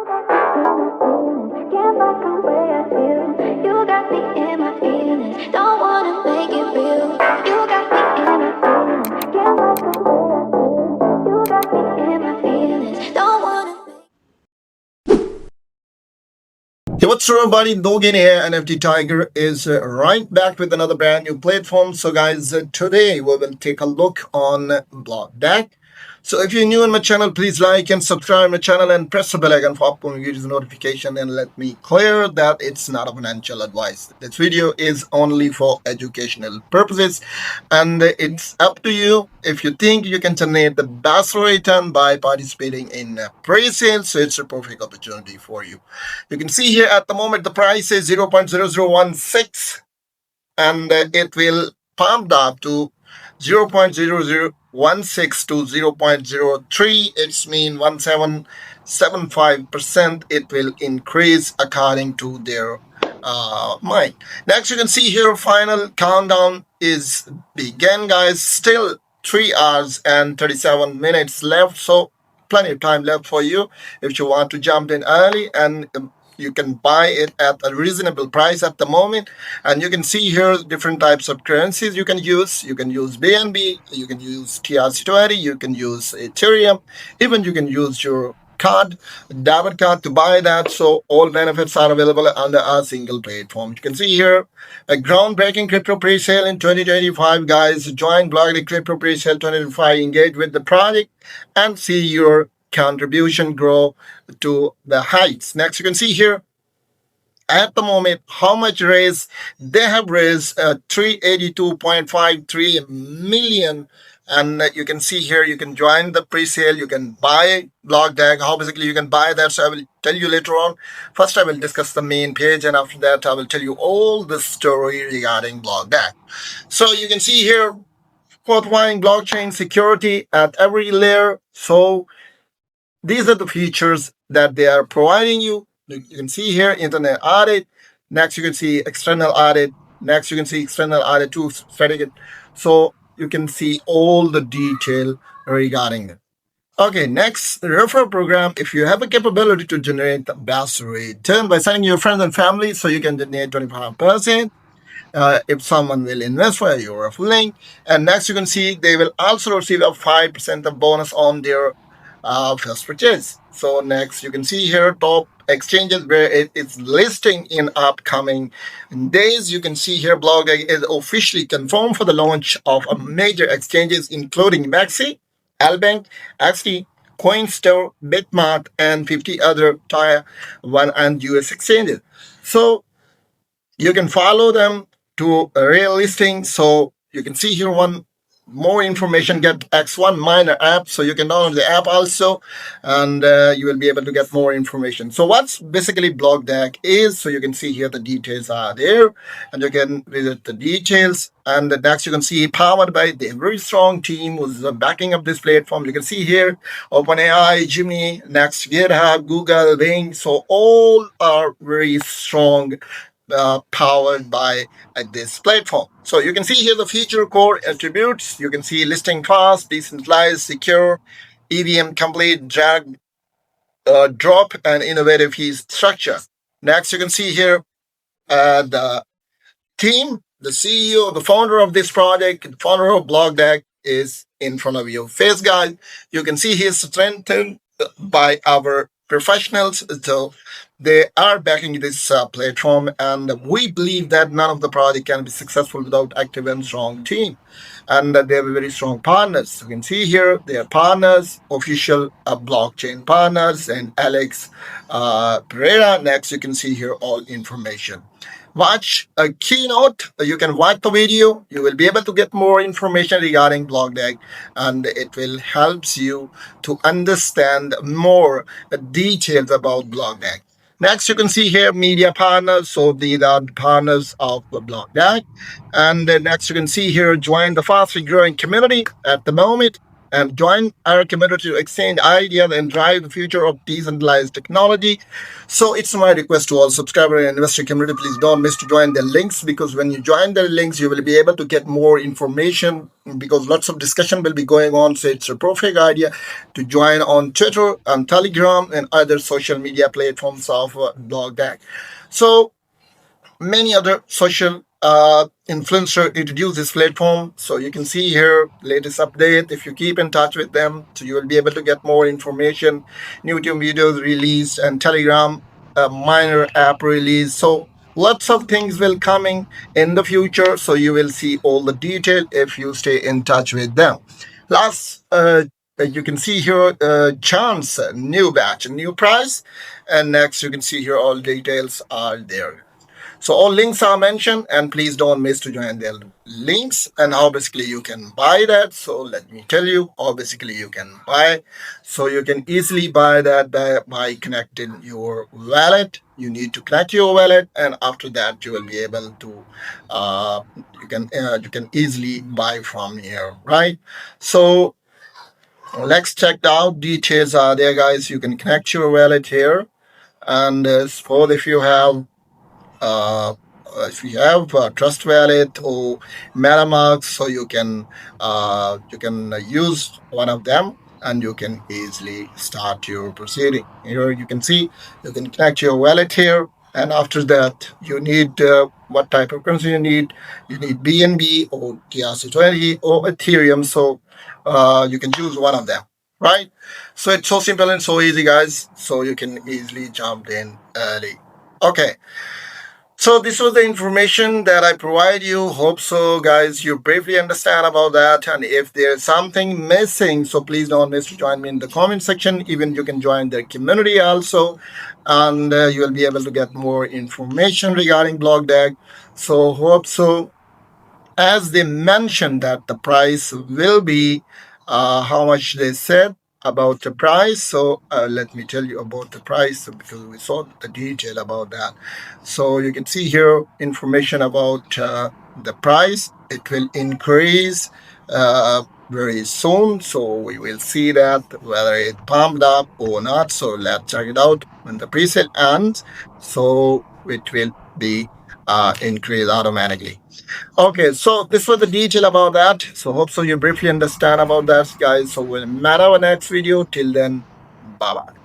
Can't fuck the way I feel. You got me in my feelings. Don't wanna make it real. You got me in my feelings. Can't fuck the way I feel. You got me in my feelings. Don't wanna. Hey, what's up, everybody? Dogen here. NFT Tiger is right back with another brand new platform. So, guys, today we will take a look on BlockDAG. So, if you're new on my channel, please like and subscribe my channel and press the bell icon for upcoming videos notification. And let me clear that it's not a financial advice. This video is only for educational purposes, and it's up to you if you think you can generate the best return by participating in pre-sales. So, it's a perfect opportunity for you. You can see here at the moment the price is 0.0016, and it will pump up to 0.0016 to 0.03. It's mean 1775%. It will increase according to their mind. Next, you can see here final countdown is began, guys. Still 3 hours and 37 minutes left, so plenty of time left for you if you want to jump in early, and you can buy it at a reasonable price at the moment. And you can see here different types of currencies you can use. You can use BNB, you can use TRC20, you can use Ethereum, even you can use your card, debit card, to buy that. So all benefits are available under a single platform. You can see here a groundbreaking crypto pre-sale in 2025, guys. Join BlockDAG crypto pre-sale 2025, engage with the project and see your contribution grow to the heights. Next, you can see here at the moment how much raised. They have raised 382.53 million. And you can see here, you can join the pre-sale, you can buy BlockDAG. How basically you can buy that, so I will tell you later on. First, I will discuss the main page, and after that, I will tell you all the story regarding BlockDAG. So you can see here, fortifying blockchain security at every layer. So these are the features that they are providing you. You can see here internet audit. Next, you can see external audit. Next, you can see external audit to certificate. So you can see all the detail regarding it. Okay, next, referral program. If you have a capability to generate the best return by sending your friends and family, so you can generate 25%. If someone will invest for your link. And next, you can see they will also receive a 5% of bonus on their first purchase. So next, you can see here top exchanges where it is listing in upcoming days. You can see here BlockDAG is officially confirmed for the launch of a major exchanges including Maxi, Albank, XT, Coinstore, Bitmart, and 50 other Tier 1 and US exchanges. So you can follow them to a real listing. So you can see here one more information, get X1 Miner app, so you can download the app also, and you will be able to get more information. So what's basically BlockDAG is, so you can see here the details are there, and you can visit the details. And next, you can see powered by the very strong team who's backing up this platform. You can see here OpenAI, Gemini, next GitHub, Google, Bing. So all are very strong, powered by this platform. So you can see here the feature core attributes. You can see listing fast, decentralized, secure, EVM complete, drag, drop, and innovative fee structure. Next, you can see here the team, the CEO, the founder of this project, the founder of BlockDAG is in front of your face, guys. You can see he is strengthened by our professionals. So they are backing this platform, and we believe that none of the project can be successful without active and strong team, and they have very strong partners. You can see here their partners, official blockchain partners, and Alex Pereira. Next, you can see here all information. Watch a keynote. You can watch the video. You will be able to get more information regarding BlockDAG, and it will help you to understand more details about BlockDAG. Next, you can see here media partners. So these are the partners of BlockDAG. And next, you can see here join the fastly growing community at the moment. and join our community to exchange ideas and drive the future of decentralized technology. So it's my request to all subscriber and investor community, please don't miss to join the links, because when you join the links, you will be able to get more information, because lots of discussion will be going on. So it's a perfect idea to join on Twitter and Telegram and other social media platforms of BlockDAG. So many other social influencer introduce this platform. So you can see here latest update. If you keep in touch with them, so you will be able to get more information, new YouTube videos released, and Telegram minor app release. So lots of things will coming in the future. So you will see all the detail if you stay in touch with them. Last, you can see here chance, new batch, new price, and next you can see here all details are there. So all links are mentioned, and please don't miss to join their links and how basically you can buy that. So let me tell you how basically you can buy. So you can easily buy that by connecting your wallet. You need to connect your wallet, and after that you will be able to you can easily buy from here, right? So let's check out details are there, guys. You can connect your wallet here, and suppose uh, if you have Trust Wallet or MetaMask, so you can use one of them, and you can easily start your proceeding. Here you can see you can connect your wallet here, and after that you need what type of currency you need. You need BNB or TRC20 or Ethereum. So you can choose one of them, right? So it's so simple and so easy, guys. So you can easily jump in early. Okay. So this was the information that I provide you. Hope so, guys, you briefly understand about that. And if there's something missing, so please don't miss to join me in the comment section. Even you can join their community also, and you will be able to get more information regarding BlockDAG. So hope so. As they mentioned that the price will be how much they said about the price. So let me tell you about the price, because we saw the detail about that. So you can see here information about the price. It will increase very soon. So we will see that whether it pumped up or not. So let's check it out when the presale ends. So it will be increased automatically. Okay, so this was the detail about that. So hope so you briefly understand about that, guys. So we'll meet our next video. Till then, bye bye.